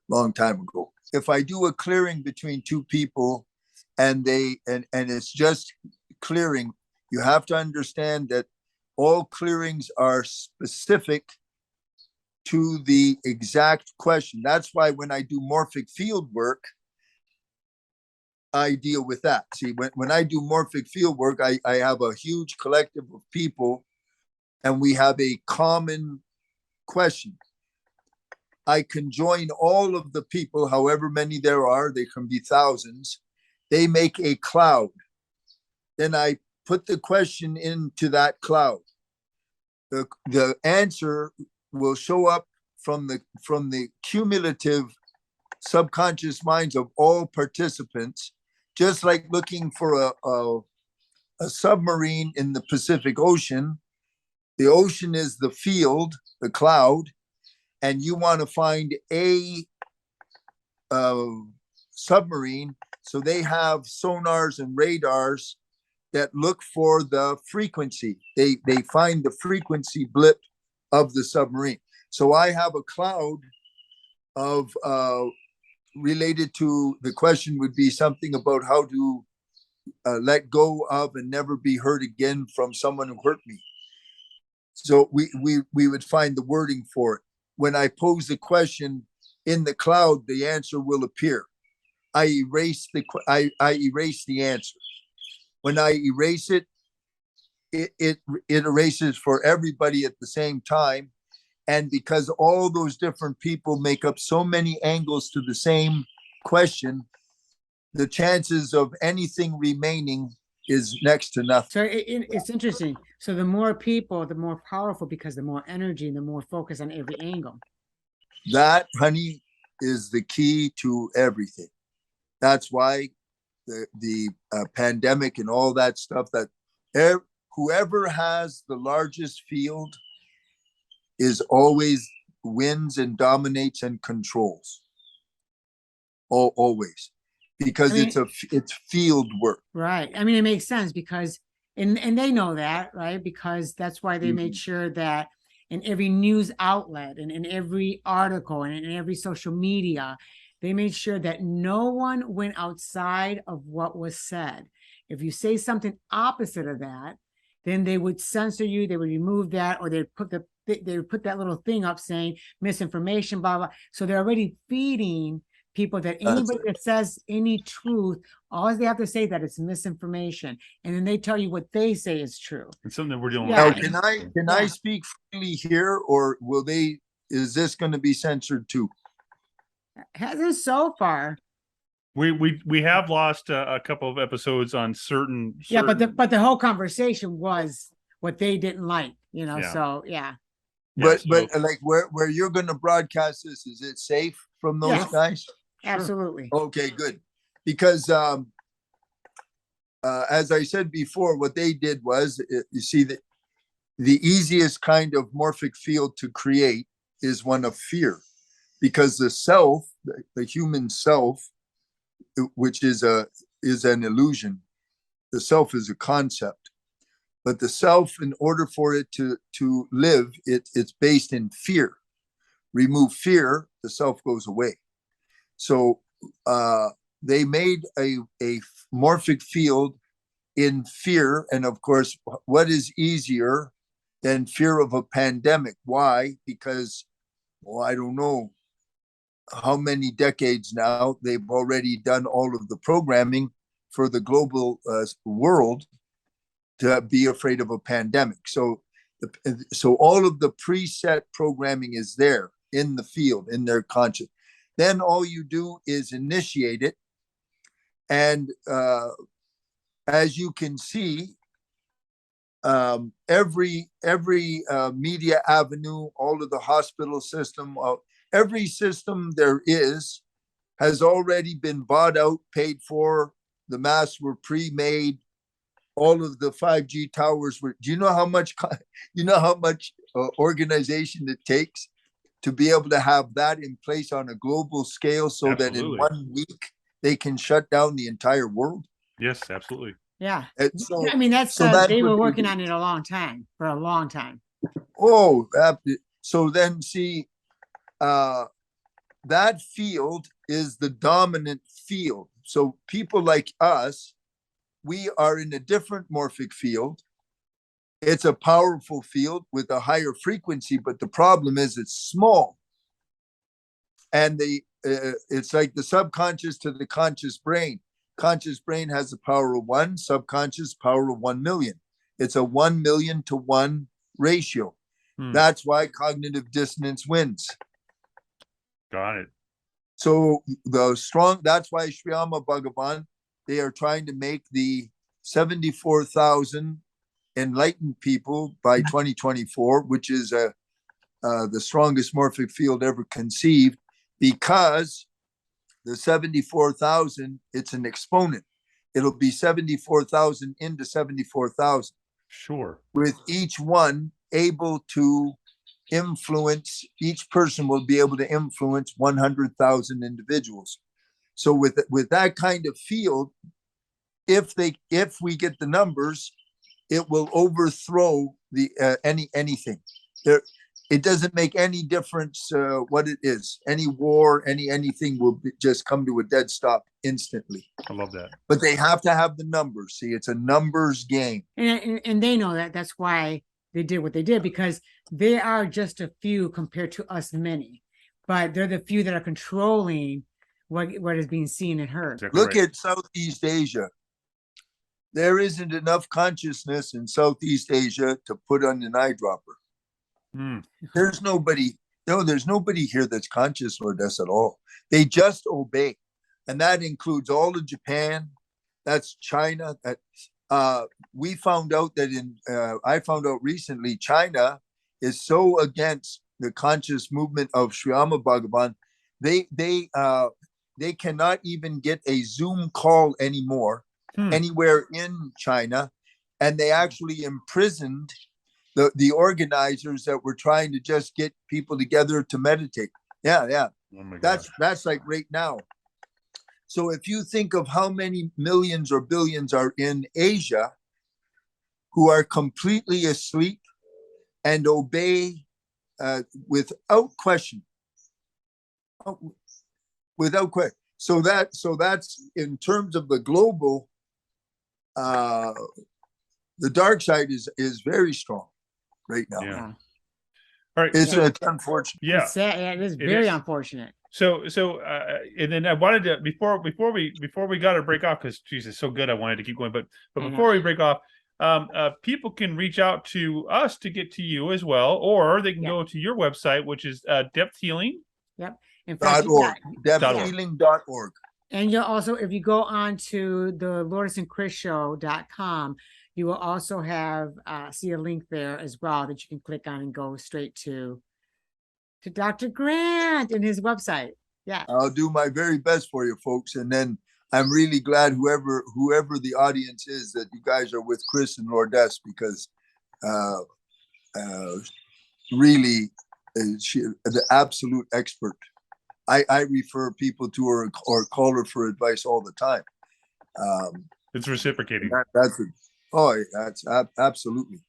long time ago. If I do a clearing between two people and it's just clearing, you have to understand that all clearings are specific to the exact question. That's why when I do morphic field work, I deal with that. See, when I do morphic field work, I have a huge collective of people, and we have a common question. I can join all of the people, however many there are, they can be thousands. They make a cloud. Then I put the question into that cloud. The answer will show up from the cumulative subconscious minds of all participants, just like looking for a submarine in the Pacific Ocean. The ocean is the field, the cloud, and you want to find a submarine. So they have sonars and radars that look for the frequency. They find the frequency blip of the submarine. So I have a cloud of related to the question would be something about how to let go of and never be hurt again from someone who hurt me. So we would find the wording for it. When I pose the question in the cloud, the answer will appear. I erase the answer. When I erase it, it erases for everybody at the same time. And because all those different people make up so many angles to the same question, the chances of anything remaining is next to nothing. So it's interesting. So the more people, the more powerful, because the more energy and the more focus on every angle. That, honey, is the key to everything. That's why the pandemic and all that stuff, that whoever has the largest field is always wins and dominates and controls. Always, because it's field work. Right. I mean, it makes sense because, and they know that, right? Because that's why they made sure that in every news outlet and in every article and in every social media, they made sure that no one went outside of what was said. If you say something opposite of that, then they would censor you, they would remove that, or they'd put that little thing up saying misinformation, blah, blah. So they're already feeding people that anybody that says any truth, all they have to say that it's misinformation, and then they tell you what they say is true. It's something we're dealing Now, with. can I speak freely here, or is this going to be censored too? Hasn't so far. We have lost a couple of episodes on certain. Yeah, but the whole conversation was what they didn't like, you know. Yeah. So yeah. But like where you're going to broadcast this, is it safe from those guys? Absolutely. Okay, good. Because as I said before, what they did was, you see, that the easiest kind of morphic field to create is one of fear, because the self, the human self, which is an illusion. The self is a concept, but the self, in order for it to live, it's based in fear. Remove fear, the self goes away. So they made a morphic field in fear. And of course, what is easier than fear of a pandemic? Why? Because, well, I don't know how many decades now they've already done all of the programming for the global world to be afraid of a pandemic. So all of the preset programming is there in the field, in their conscious. Then all you do is initiate it. And as you can see, every media avenue, all of the hospital system, every system there is, has already been bought out, paid for. The masks were pre-made. All of the 5G towers were. Do you know how much? Organization it takes to be able to have that in place on a global scale, so Absolutely. that in 1 week they can shut down the entire world? Yes, absolutely. Yeah. So, I mean, that's they were working on it a long time, for a long time. Oh, so then see, that field is the dominant field. So people like us, we are in a different morphic field. It's a powerful field with a higher frequency, but the problem is it's small. And it's like the subconscious to the conscious brain. Conscious brain has the power of 1, subconscious power of 1 million. It's a 1 million to 1 ratio. That's why cognitive dissonance wins. Got it. So that's why Shriyama Bhagavan, they are trying to make the 74,000 enlightened people by 2024, which is the strongest morphic field ever conceived, because the 74,000, it's an exponent. It'll be 74,000 into 74,000. Sure. With each one able to influence, each person will be able to influence 100,000 individuals. So with that kind of field, if we get the numbers, it will overthrow the anything. It doesn't make any difference what it is. Any war, anything will just come to a dead stop instantly. I love that. But they have to have the numbers. See, it's a numbers game. And they know that. That's why they did what they did, because they are just a few compared to us many. But they're the few that are controlling what is being seen and heard. Exactly. Look at Southeast Asia. There isn't enough consciousness in Southeast Asia to put on an eyedropper. There's nobody here that's conscious, or does at all. They just obey. And that includes all of Japan. That's China. we found out that I found out recently, China is so against the conscious movement of Sriyama Bhagavan, they cannot even get a Zoom call anymore anywhere in China, and they actually imprisoned the organizers that were trying to just get people together to meditate. Yeah. Oh my That's gosh. like right now. So if you think of how many millions or billions are in Asia who are completely asleep and obey without question, without question. So that's in terms of the global. The dark side is very strong right now. Yeah. All right. It's unfortunate. Yeah. It's sad. Yeah, it is It very is. unfortunate. So, and then I wanted to before we got to break off, because Jesus, so good. I wanted to keep going, but before we break off, people can reach out to us to get to you as well, or they can go to your website, which is Depth Healing. Yep. In fact, .org. DepthHealing.org. And you'll also, if you go on to the LourdesAndChrisShow.com, you will also have see a link there as well that you can click on and go straight to Dr. Grant and his website. Yeah. I'll do my very best for you folks. And then I'm really glad whoever the audience is, that you guys are with Chris and Lourdes, because really she the absolute expert. I refer people to her or call her for advice all the time. It's reciprocating. That's absolutely.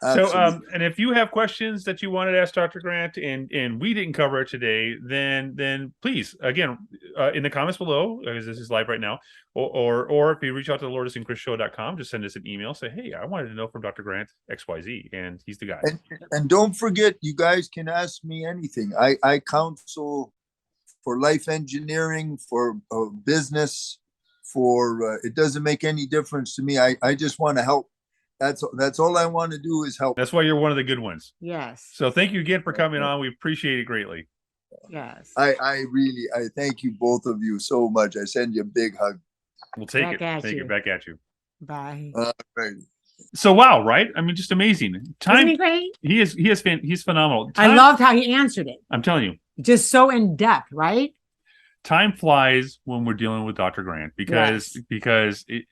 So, and if you have questions that you wanted to ask Dr. Grant and we didn't cover it today, then please, again, in the comments below, because this is live right now, or if you reach out to TheLourdesAndChrisShow.com, just send us an email, say, hey, I wanted to know from Dr. Grant XYZ, and he's the guy. And don't forget, you guys can ask me anything. I counsel for life engineering, for business, for it doesn't make any difference to me. I just want to help. That's all I want to do is help. That's why you're one of the good ones. Yes. So thank you again for coming on. We appreciate it greatly. Yes. I thank you, both of you, so much. I send you a big hug. We'll take Back it. at Take you. it back at you. Bye. Right. So wow, right? I mean, just amazing. Isn't he great? He's phenomenal. I loved how he answered it. I'm telling you. Just so in depth, right? Time flies when we're dealing with Dr. Grant, because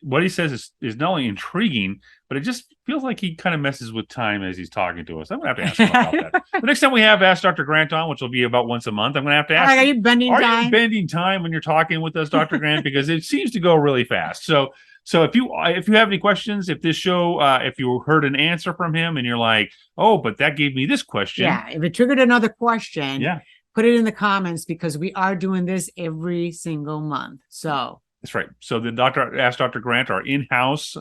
what he says is not only intriguing, but it just feels like he kind of messes with time as he's talking to us. I'm going to have to ask him about that. The next time we have Ask Dr. Grant on, which will be about once a month, I'm going to have to ask him, are you bending time? Are you bending time when you're talking with us, Dr. Grant? Because it seems to go really fast. So if you have any questions, if this show, if you heard an answer from him and you're like, oh, but that gave me this question. Yeah, if it triggered another question. Yeah. Put it in the comments, because we are doing this every single month. So that's right. So the Ask Dr. Grant, our in-house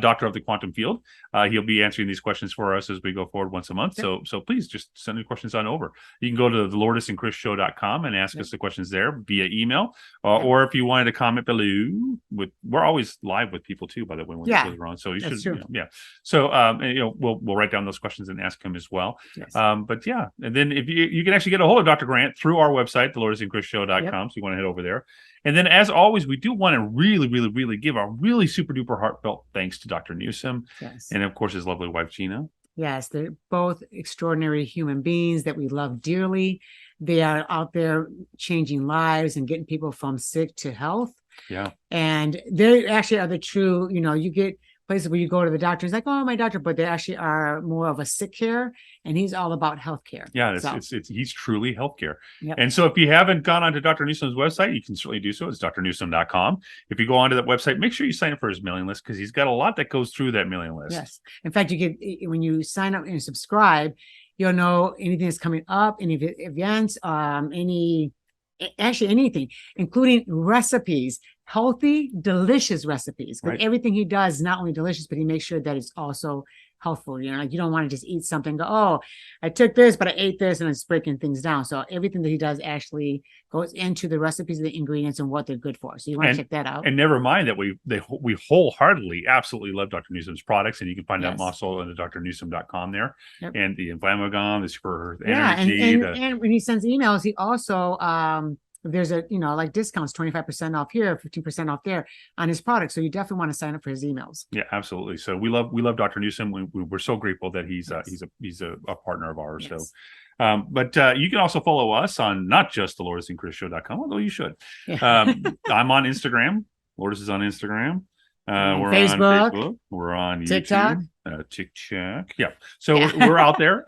doctor of the quantum field, he'll be answering these questions for us as we go forward once a month. Yep. So please just send your questions on over. You can go to TheLourdesAndChrisShow.com and ask us the questions there via email, or if you wanted to comment below. We're always live with people too, by the way, when we're on. So you should, So we'll write down those questions and ask him as well. Yes. But yeah, and then if you can actually get a hold of Dr. Grant through our website, TheLourdesAndChrisShow.com. So you want to head over there. And then, as always, we do want to really, really, really give a really super duper heartfelt thanks to Dr. Newsom, and of course his lovely wife Gina. Yes, they're both extraordinary human beings that we love dearly. They are out there changing lives and getting people from sick to health. Yeah, and they actually are the true. You get places where you go to the doctor, it's like, oh, my doctor, but they actually are more of a sick care, and he's all about healthcare. Yeah, he's truly healthcare. Yep. And so if you haven't gone onto Dr. Newsom's website, you can certainly do so. It's drnewsom.com. If you go onto that website, make sure you sign up for his mailing list, because he's got a lot that goes through that mailing list. Yes. In fact, when you sign up and subscribe, you'll know anything that's coming up, any events, anything, including recipes, healthy, delicious recipes. Because everything he does is not only delicious, but he makes sure that it's also healthful. You don't want to just eat something and go, oh, I took this, but I ate this, and it's breaking things down. So everything that he does actually goes into the recipes, the ingredients, and what they're good for. So you want to check that out. And never mind that we wholeheartedly, absolutely love Dr. Newsom's products, and you can find them also on the drnewsom.com there. Yep. And the Inflammagon, the Super Energy. And when he sends emails, he also there's a, like discounts, 25% off here, 15% off there on his product. So you definitely want to sign up for his emails. Yeah, absolutely. So we love Dr. Newsom. We're so grateful that he's Yes. a partner of ours. Yes. So, but you can also follow us on not just TheLourdesAndChrisShow.com, although you should. Yeah. I'm on Instagram. Lourdes is on Instagram. We're Facebook, on Facebook. We're on TikTok. YouTube, TikTok. Yeah. So we're out there.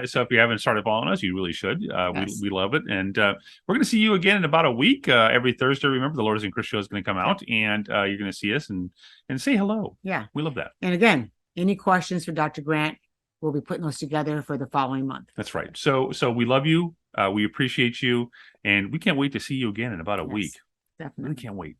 So if you haven't started following us, you really should. Yes. We love it. And we're going to see you again in about a week. Every Thursday, remember, the Lourdes and Chris Show is going to come out, and you're going to see us and say hello. Yeah. We love that. And again, any questions for Dr. Grant, we'll be putting those together for the following month. That's right. So we love you. We appreciate you. And we can't wait to see you again in about a week. Definitely. We can't wait.